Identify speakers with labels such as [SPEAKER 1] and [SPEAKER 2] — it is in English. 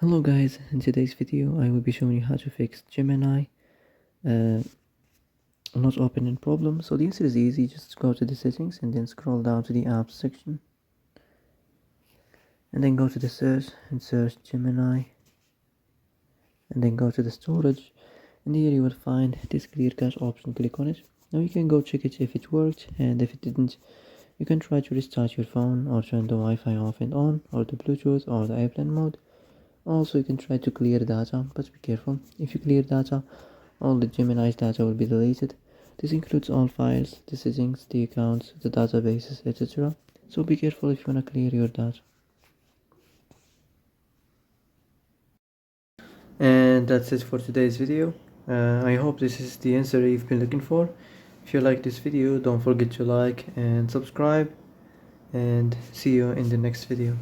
[SPEAKER 1] Hello guys, in today's video I will be showing you how to fix Gemini not opening problem. So the answer is easy, just go to the settings and then scroll down to the apps section and then go to the search and search Gemini and then go to the storage, and here you will find this clear cache option. Click on it. Now you can go check it if it worked, and if it didn't you can try to restart your phone or turn the Wi-Fi off and on, or the Bluetooth or the airplane mode. Also, you can try to clear data, but be careful. If you clear data, all the Gemini's data will be deleted. This includes all files, the settings, the accounts, the databases, etc. So be careful if you want to clear your data. And that's it for today's video. I hope this is the answer you've been looking for. If you like this video, don't forget to like and subscribe, and see you in the next video.